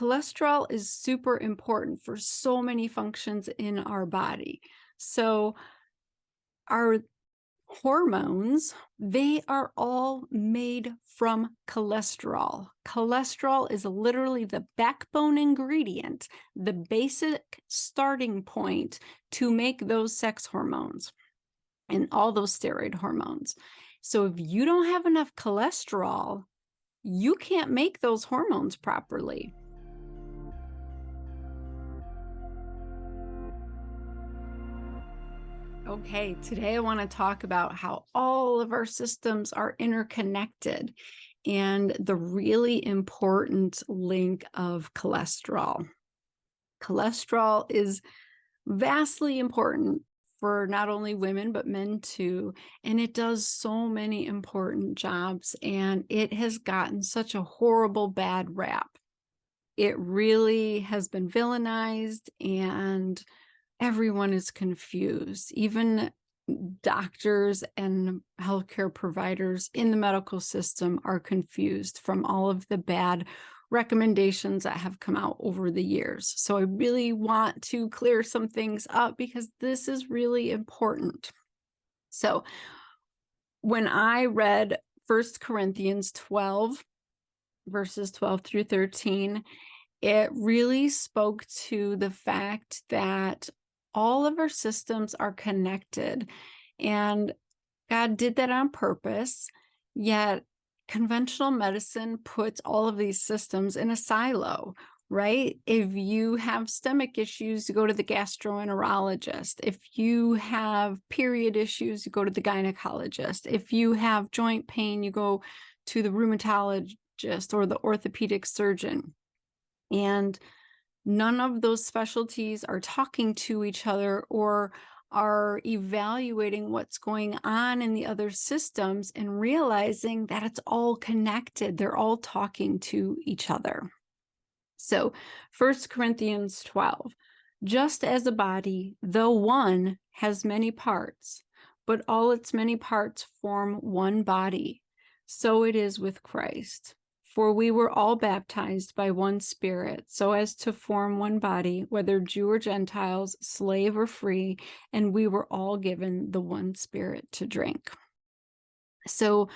cholesterol is super important for so many functions in our body. So our hormones, they are all made from cholesterol. Cholesterol is literally the backbone ingredient, the basic starting point to make those sex hormones and all those steroid hormones. So if you don't have enough cholesterol, you can't make those hormones properly. Okay, today I want to talk about how all of our systems are interconnected and the really important link of cholesterol. Cholesterol is vastly important for not only women, but men too. And it does so many important jobs, and it has gotten such a horrible bad rap. It really has been villainized, and everyone is confused. Even doctors and healthcare providers in the medical system are confused from all of the bad recommendations that have come out over the years. So I really want to clear some things up because this is really important. So when I read 1 Corinthians 12, verses 12 through 13, it really spoke to the fact that all of our systems are connected, and God did that on purpose. Yet conventional medicine puts all of these systems in a silo, right? If you have stomach issues, you go to the gastroenterologist. If you have period issues, you go to the gynecologist. If you have joint pain, you go to the rheumatologist or the orthopedic surgeon. And none of those specialties are talking to each other or are evaluating what's going on in the other systems and realizing that it's all connected. They're all talking to each other. So 1 Corinthians 12, just as a body, though one, has many parts, but all its many parts form one body, so it is with Christ. For we were all baptized by one Spirit, so as to form one body, whether Jew or Gentiles, slave or free, and we were all given the one Spirit to drink. So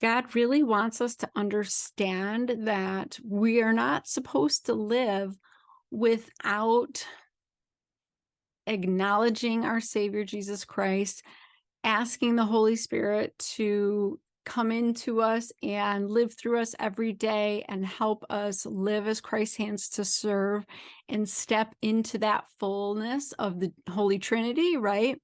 God really wants us to understand that we are not supposed to live without acknowledging our Savior, Jesus Christ, asking the Holy Spirit to come into us and live through us every day and help us live as Christ's hands to serve and step into that fullness of the Holy Trinity, right?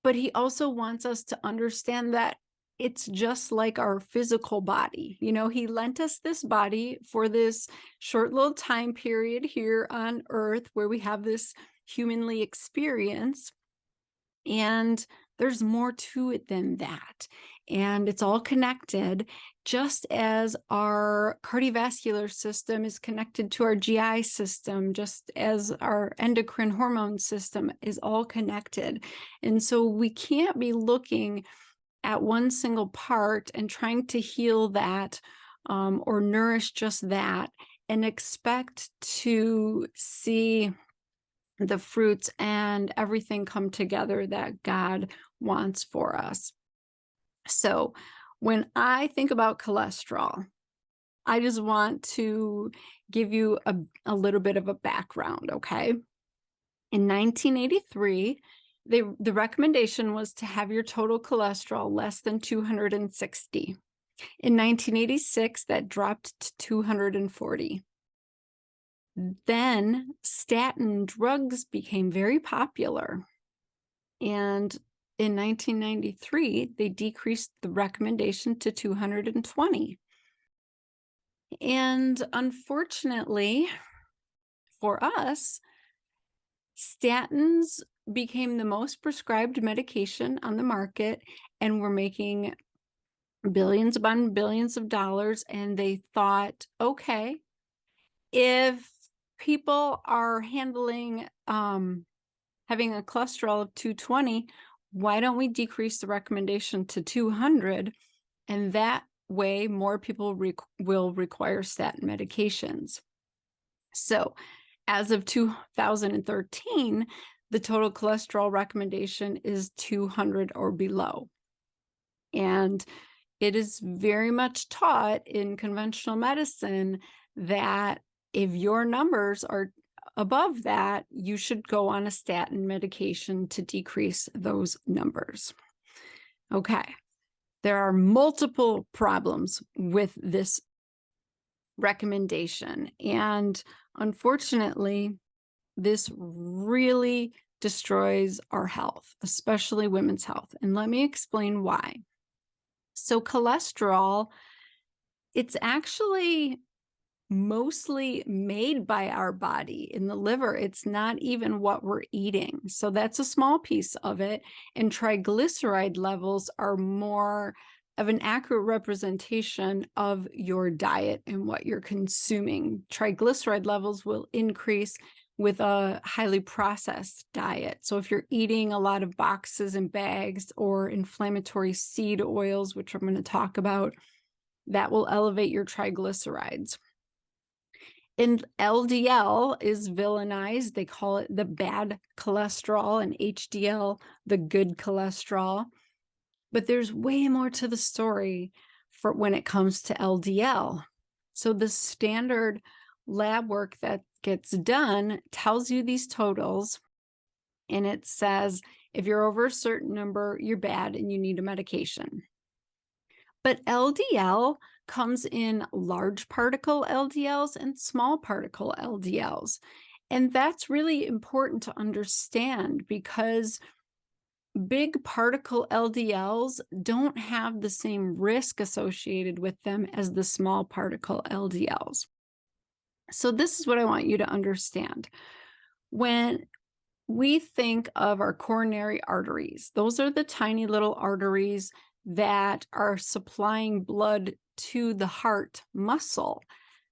But he also wants us to understand that it's just like our physical body. You know, he lent us this body for this short little time period here on earth where we have this humanly experience. And there's more to it than that. And it's all connected, just as our cardiovascular system is connected to our GI system, just as our endocrine hormone system is all connected. And so we can't be looking at one single part and trying to heal that or nourish just that and expect to see the fruits and everything come together that God wants for us. So when I think about cholesterol, I just want to give you a little bit of a background, okay? In 1983, the recommendation was to have your total cholesterol less than 260. In 1986, that dropped to 240. Then statin drugs became very popular. And in 1993, they decreased the recommendation to 220. And unfortunately for us, statins became the most prescribed medication on the market, and were making billions upon billions of dollars. And they thought, okay, if people are handling having a cholesterol of 220, why don't we decrease the recommendation to 200? And that way, more people will require statin medications. So as of 2013, the total cholesterol recommendation is 200 or below. And it is very much taught in conventional medicine that if your numbers are above that, you should go on a statin medication to decrease those numbers. Okay, there are multiple problems with this recommendation, and unfortunately, this really destroys our health, especially women's health. And let me explain why. So cholesterol, it's actually mostly made by our body in the liver. It's not even what we're eating. So that's a small piece of it. And triglyceride levels are more of an accurate representation of your diet and what you're consuming. Triglyceride levels will increase with a highly processed diet. So if you're eating a lot of boxes and bags or inflammatory seed oils, which I'm going to talk about, that will elevate your triglycerides. And LDL is villainized. They call it the bad cholesterol, and HDL, the good cholesterol. But there's way more to the story for when it comes to LDL. So the standard lab work that gets done tells you these totals, and it says if you're over a certain number, you're bad and you need a medication. But LDL comes in large particle LDLs and small particle LDLs. And that's really important to understand because big particle LDLs don't have the same risk associated with them as the small particle LDLs. So this is what I want you to understand. When we think of our coronary arteries, those are the tiny little arteries that are supplying blood to the heart muscle.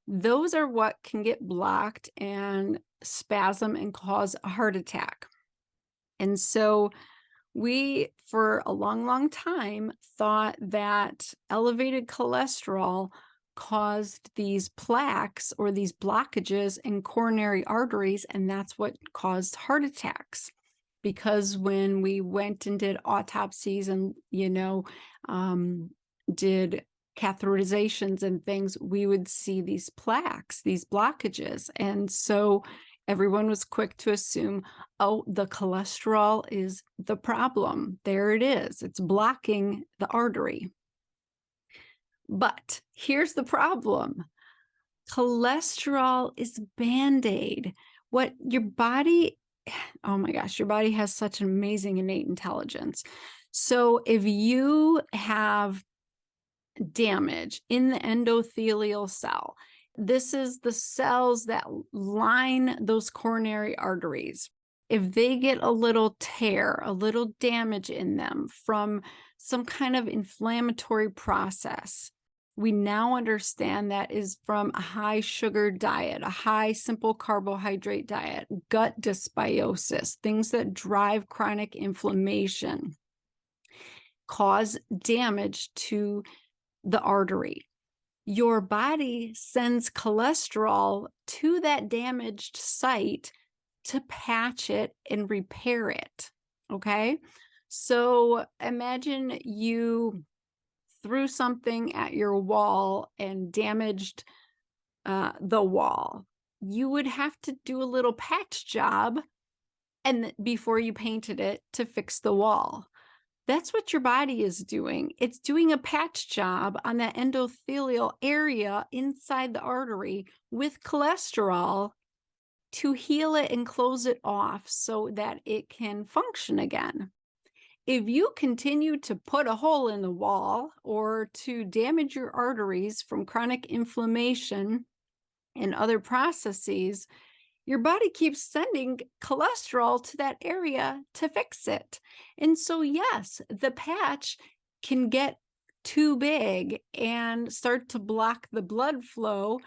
Those are what can get blocked and spasm and cause a heart attack. And so we, for a long, long time, thought that elevated cholesterol caused these plaques or these blockages in coronary arteries, and that's what caused heart attacks. Because when we went and did autopsies and, did catheterizations and things, we would see these plaques, these blockages. And so everyone was quick to assume, oh, the cholesterol is the problem. There it is. It's blocking the artery. But here's the problem. Cholesterol is Band-Aid. What your body, oh my gosh, your body has such an amazing innate intelligence. So if you have damage in the endothelial cell, this is the cells that line those coronary arteries. If they get a little tear, a little damage in them from some kind of inflammatory process, we now understand that is from a high sugar diet, a high simple carbohydrate diet, gut dysbiosis, things that drive chronic inflammation, cause damage to the artery. Your body sends cholesterol to that damaged site to patch it and repair it, okay? So imagine you threw something at your wall and damaged the wall. You would have to do a little patch job and before you painted it to fix the wall. That's what your body is doing. It's doing a patch job on that endothelial area inside the artery with cholesterol to heal it and close it off so that it can function again. If you continue to put a hole in the wall or to damage your arteries from chronic inflammation and other processes, your body keeps sending cholesterol to that area to fix it. And so, yes, the patch can get too big and start to block the blood flow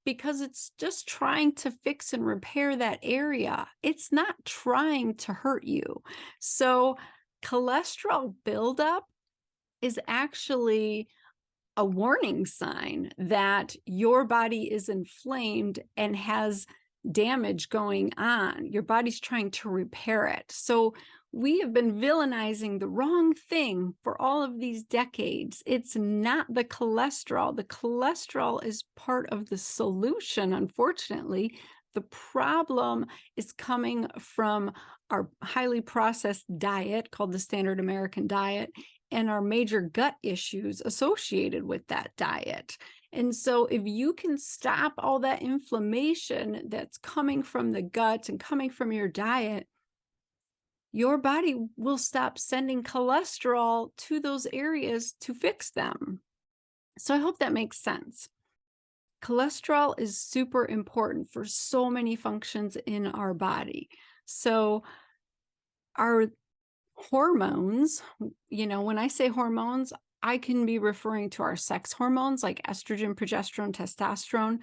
because it's just trying to fix and repair that area. It's not trying to hurt you. So cholesterol buildup is actually a warning sign that your body is inflamed and has damage going on. Your body's trying to repair it. So we have been villainizing the wrong thing for all of these decades. It's not the cholesterol. The cholesterol is part of the solution, unfortunately. The problem is coming from our highly processed diet called the standard American diet and our major gut issues associated with that diet. And so if you can stop all that inflammation that's coming from the gut and coming from your diet, your body will stop sending cholesterol to those areas to fix them. So I hope that makes sense. Cholesterol is super important for so many functions in our body. So our hormones, when I say hormones, I can be referring to our sex hormones like estrogen, progesterone, testosterone,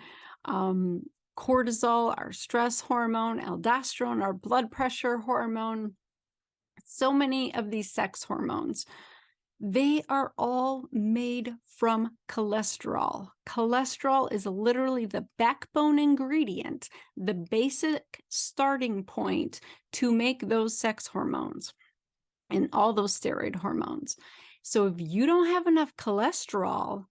cortisol, our stress hormone, aldosterone, our blood pressure hormone. So many of these sex hormones, they are all made from cholesterol. Cholesterol is literally the backbone ingredient, the basic starting point to make those sex hormones and all those steroid hormones. So if you don't have enough cholesterol,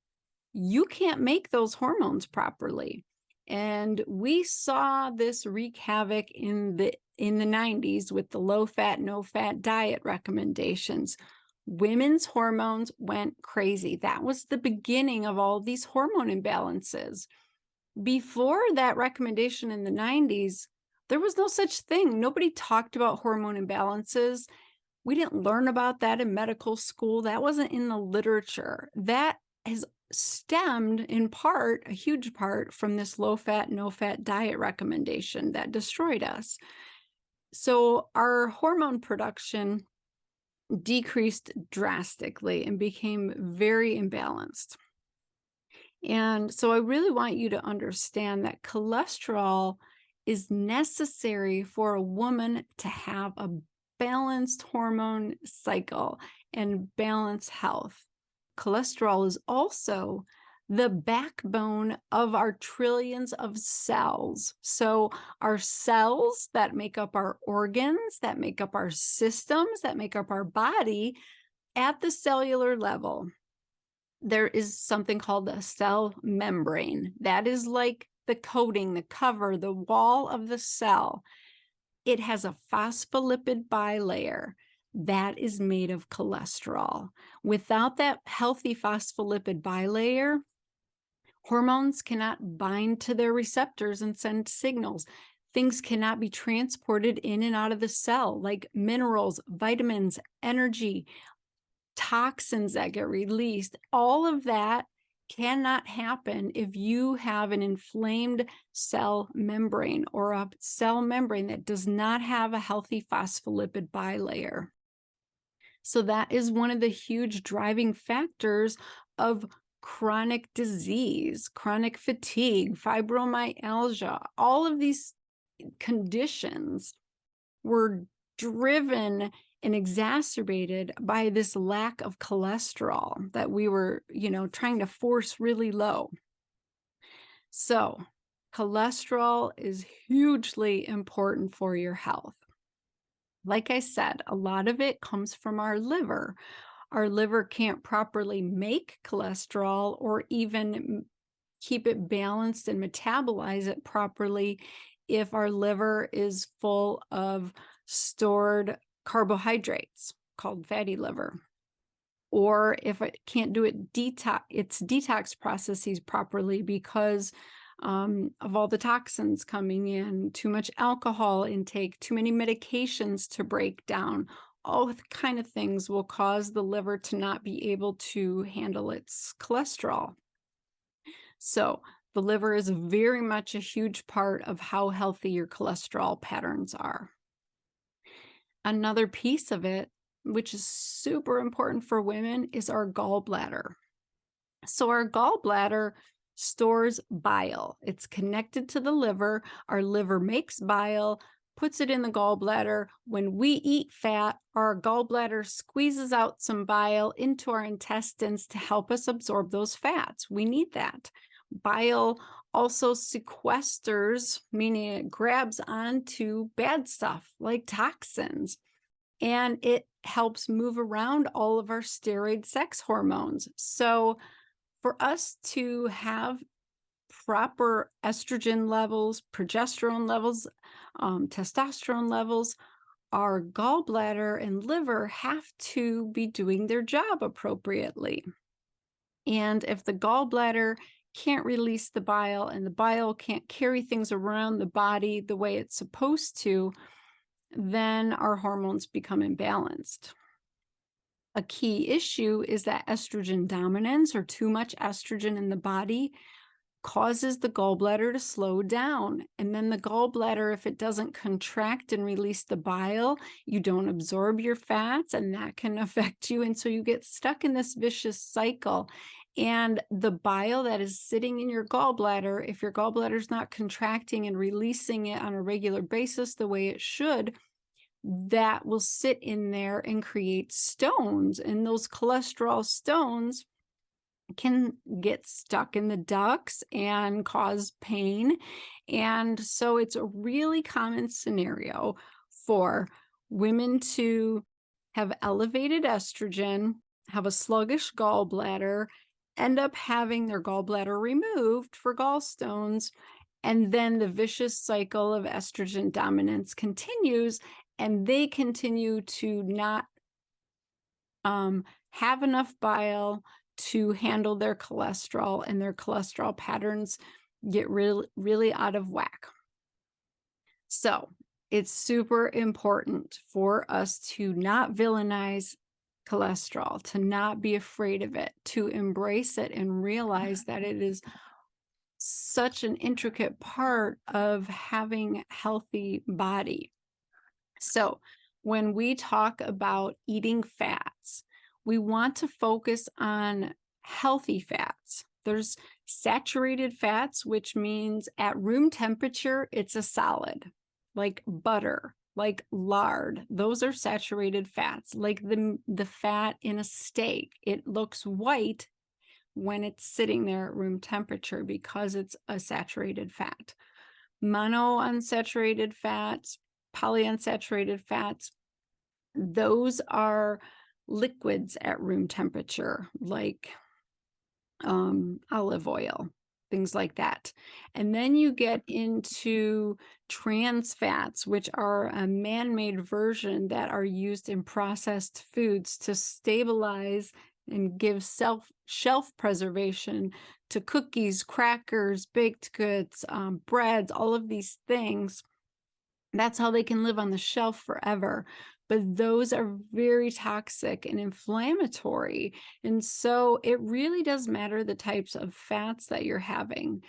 you can't make those hormones properly. And we saw this wreak havoc in the 90s with the low fat, no fat diet recommendations. Women's hormones went crazy. That was the beginning of all these hormone imbalances. Before that recommendation in the 90s, there was no such thing. Nobody talked about hormone imbalances. We didn't learn about that in medical school. That wasn't in the literature. That has stemmed in part, a huge part, from this low fat, no fat diet recommendation that destroyed us. So our hormone production decreased drastically and became very imbalanced. And so I really want you to understand that cholesterol is necessary for a woman to have a balanced hormone cycle and balanced health. Cholesterol is also the backbone of our trillions of cells. So our cells that make up our organs, that make up our systems, that make up our body, at the cellular level, there is something called a cell membrane. That is like the coating, the cover, the wall of the cell. It has a phospholipid bilayer that is made of cholesterol. Without that healthy phospholipid bilayer, hormones cannot bind to their receptors and send signals. Things cannot be transported in and out of the cell, like minerals, vitamins, energy, toxins that get released. All of that cannot happen if you have an inflamed cell membrane or a cell membrane that does not have a healthy phospholipid bilayer. So that is one of the huge driving factors of chronic disease, chronic fatigue, fibromyalgia. All of these conditions were driven and exacerbated by this lack of cholesterol that we were, trying to force really low. So cholesterol is hugely important for your health. Like I said, a lot of it comes from our liver. Our liver can't properly make cholesterol or even keep it balanced and metabolize it properly if our liver is full of stored carbohydrates called fatty liver, or if it can't do its detox processes properly because of all the toxins coming in, too much alcohol intake, too many medications to break down. All the kind of things will cause the liver to not be able to handle its cholesterol. So the liver is very much a huge part of how healthy your cholesterol patterns are. Another piece of it, which is super important for women, is our gallbladder. So our gallbladder stores bile. It's connected to the liver. Our liver makes bile. puts it in the gallbladder. When we eat fat, our gallbladder squeezes out some bile into our intestines to help us absorb those fats. We need that. Bile also sequesters, meaning it grabs onto bad stuff like toxins, and it helps move around all of our steroid sex hormones. So for us to have proper estrogen levels, progesterone levels, testosterone levels, our gallbladder and liver have to be doing their job appropriately. And if the gallbladder can't release the bile and the bile can't carry things around the body the way it's supposed to, then our hormones become imbalanced. A key issue is that estrogen dominance, or too much estrogen in the body, causes the gallbladder to slow down. And then the gallbladder, if it doesn't contract and release the bile, you don't absorb your fats, and that can affect you. And so you get stuck in this vicious cycle. And the bile that is sitting in your gallbladder, if your gallbladder is not contracting and releasing it on a regular basis the way it should, that will sit in there and create stones. And those cholesterol stones can get stuck in the ducts and cause pain. And so it's a really common scenario for women to have elevated estrogen, have a sluggish gallbladder, end up having their gallbladder removed for gallstones, and then the vicious cycle of estrogen dominance continues, and they continue to not have enough bile to handle their cholesterol, and their cholesterol patterns get really out of whack. So it's super important for us to not villainize cholesterol, to not be afraid of it, to embrace it and realize that it is such an intricate part of having a healthy body. So when we talk about eating fats, we want to focus on healthy fats. There's saturated fats, which means at room temperature, it's a solid, like butter, like lard. Those are saturated fats, like the fat in a steak. It looks white when it's sitting there at room temperature because it's a saturated fat. Monounsaturated fats, polyunsaturated fats, those are liquids at room temperature, like olive oil, things like that. And then you get into trans fats, which are a man-made version that are used in processed foods to stabilize and give shelf preservation to cookies, crackers, baked goods, breads, all of these things. That's how they can live on the shelf forever. But those are very toxic and inflammatory. And so it really does matter the types of fats that you're having.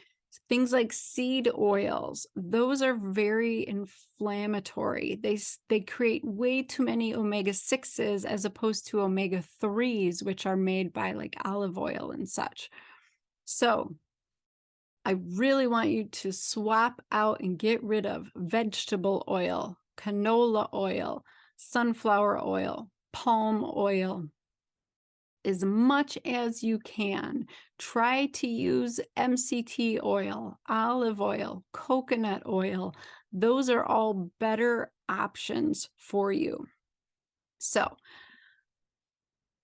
Things like seed oils, those are very inflammatory. They create way too many omega-6s as opposed to omega-3s, which are made by like olive oil and such. So I really want you to swap out and get rid of vegetable oil, canola oil, sunflower oil, palm oil, as much as you can. Try to use MCT oil, olive oil, coconut oil. Those are all better options for you. So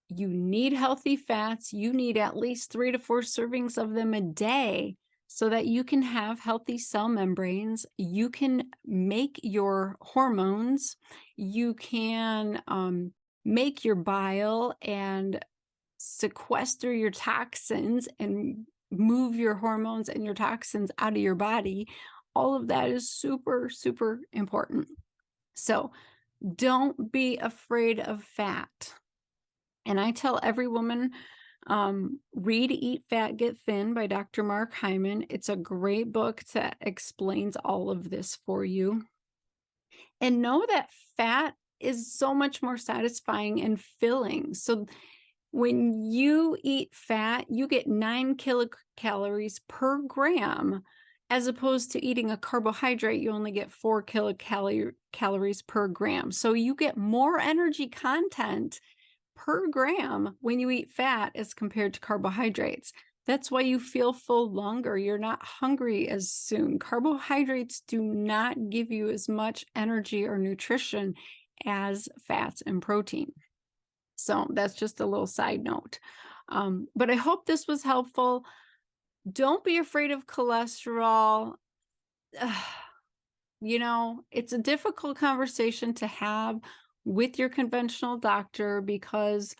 you need healthy fats. You need at least 3 to 4 servings of them a day so that you can have healthy cell membranes. You can make your hormones. You can make your bile and sequester your toxins and move your hormones and your toxins out of your body. All of that is super, super important. So don't be afraid of fat. And I tell every woman, read Eat Fat, Get Thin by Dr. Mark Hyman. It's a great book that explains all of this for you. And know that fat is so much more satisfying and filling. So when you eat fat, you get 9 kilocalories per gram. as opposed to eating a carbohydrate, you only get 4 kilocalories per gram. So you get more energy content per gram when you eat fat as compared to carbohydrates. That's why you feel full longer. You're not hungry as soon. Carbohydrates do not give you as much energy or nutrition as fats and protein. So that's just a little side note. But I hope this was helpful. Don't be afraid of cholesterol. You know, it's a difficult conversation to have with your conventional doctor because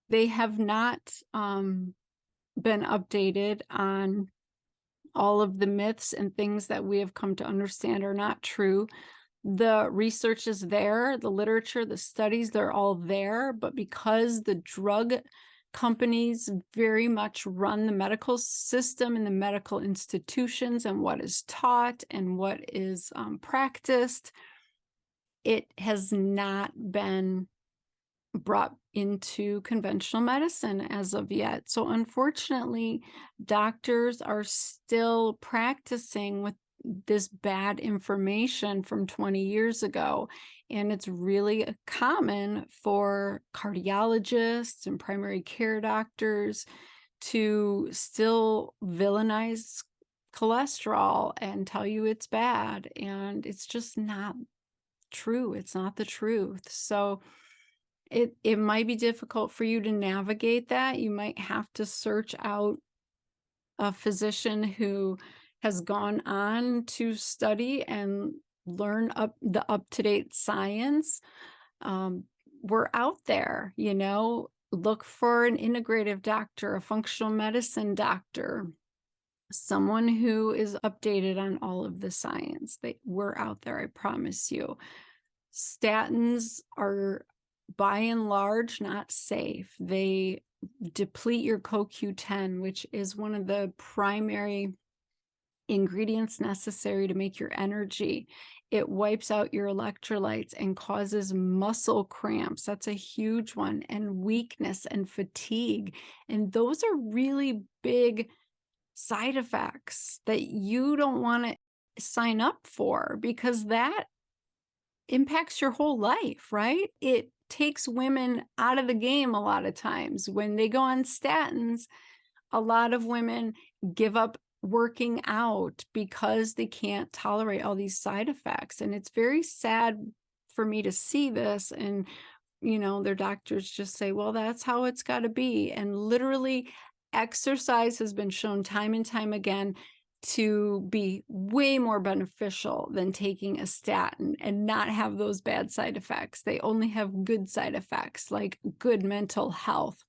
they have not been updated on all of the myths and things that we have come to understand are not true. The research is there, the literature, the studies, they're all there, but because the drug companies very much run the medical system and the medical institutions and what is taught and what is practiced, it has not been brought into conventional medicine as of yet. So unfortunately, doctors are still practicing with this bad information from 20 years ago. And it's really common for cardiologists and primary care doctors to still villainize cholesterol and tell you it's bad. And it's just not true. It's not the truth. So it might be difficult for you to navigate that. You might have to search out a physician who has gone on to study and learn the up-to-date science. We're out there, you know, look for an integrative doctor, a functional medicine doctor, someone who is updated on all of the science. We're out there, I promise you. Statins are by and large not safe. They deplete your CoQ10, which is one of the primary ingredients necessary to make your energy. It wipes out your electrolytes and causes muscle cramps. That's a huge one, and weakness and fatigue. And those are really big side effects that you don't want to sign up for, because that impacts your whole life, right? It takes women out of the game a lot of times. When they go on statins, a lot of women give up working out because they can't tolerate all these side effects. And it's very sad for me to see this. And, you know, their doctors just say, well, that's how it's got to be. And literally, exercise has been shown time and time again to be way more beneficial than taking a statin and not have those bad side effects. They only have good side effects, like good mental health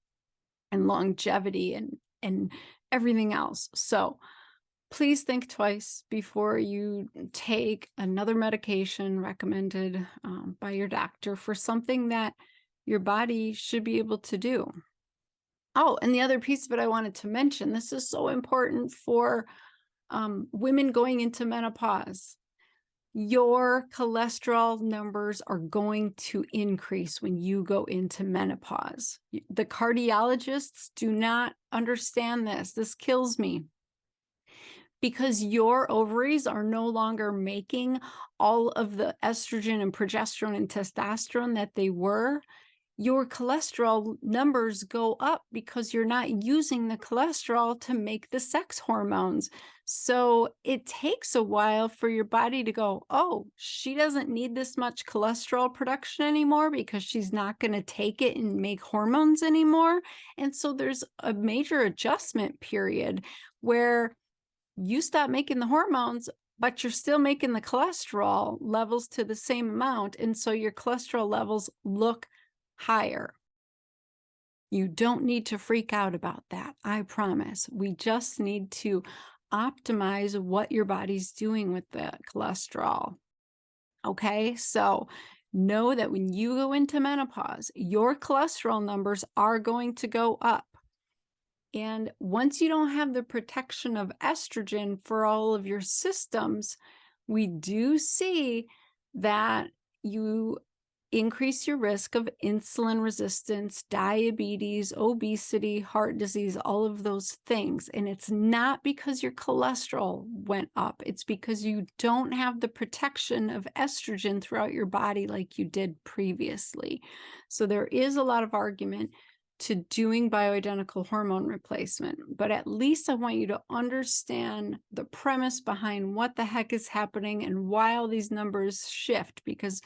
and longevity and everything else. So please think twice before you take another medication recommended by your doctor for something that your body should be able to do. Oh, and the other piece of it I wanted to mention, this is so important for women going into menopause. Your cholesterol numbers are going to increase when you go into menopause. The cardiologists do not understand this. This kills me. Because your ovaries are no longer making all of the estrogen and progesterone and testosterone that they were, your cholesterol numbers go up because you're not using the cholesterol to make the sex hormones. So it takes a while for your body to go, oh, she doesn't need this much cholesterol production anymore because she's not going to take it and make hormones anymore. And so there's a major adjustment period where you stop making the hormones, but you're still making the cholesterol levels to the same amount. And so your cholesterol levels look higher. You don't need to freak out about that. I promise. We just need to optimize what your body's doing with the cholesterol. Okay, so know that when you go into menopause, your cholesterol numbers are going to go up. And once you don't have the protection of estrogen for all of your systems, we do see that you increase your risk of insulin resistance, diabetes, obesity, heart disease, all of those things. And it's not because your cholesterol went up. It's because you don't have the protection of estrogen throughout your body like you did previously. So there is a lot of argument to doing bioidentical hormone replacement, but at least I want you to understand the premise behind what the heck is happening and why all these numbers shift, because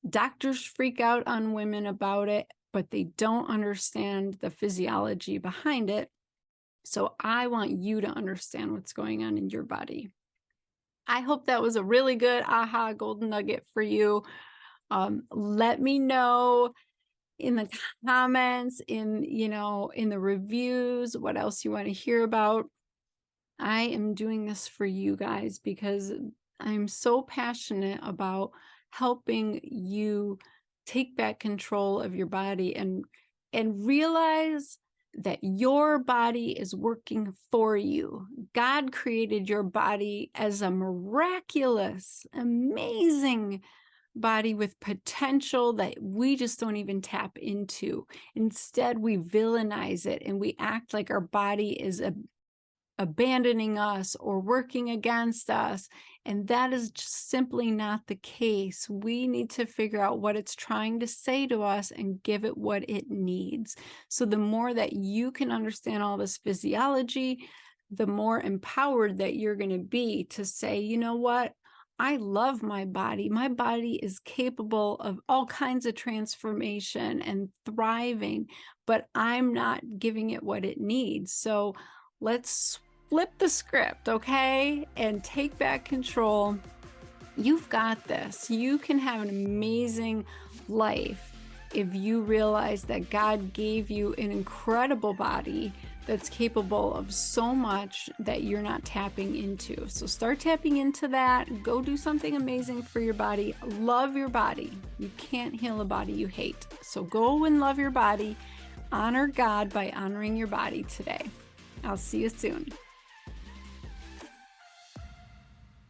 doctors freak out on women about it, but they don't understand the physiology behind it. So I want you to understand what's going on in your body. I hope that was a really good aha golden nugget for you. Let me know in the comments, in the reviews, what else you want to hear about. I am doing this for you guys because I'm so passionate about helping you take back control of your body and realize that your body is working for you. God created your body as a miraculous, amazing body with potential that we just don't even tap into. Instead, we villainize it and we act like our body is abandoning us or working against us. And that is just simply not the case. We need to figure out what it's trying to say to us and give it what it needs. So the more that you can understand all this physiology, the more empowered that you're going to be to say, you know what? I love my body. My body is capable of all kinds of transformation and thriving, but I'm not giving it what it needs. So let's flip the script, okay? And take back control. You've got this. You can have an amazing life if you realize that God gave you an incredible body that's capable of so much that you're not tapping into. So start tapping into that. Go do something amazing for your body. Love your body. You can't heal a body you hate. So go and love your body. Honor God by honoring your body today. I'll see you soon.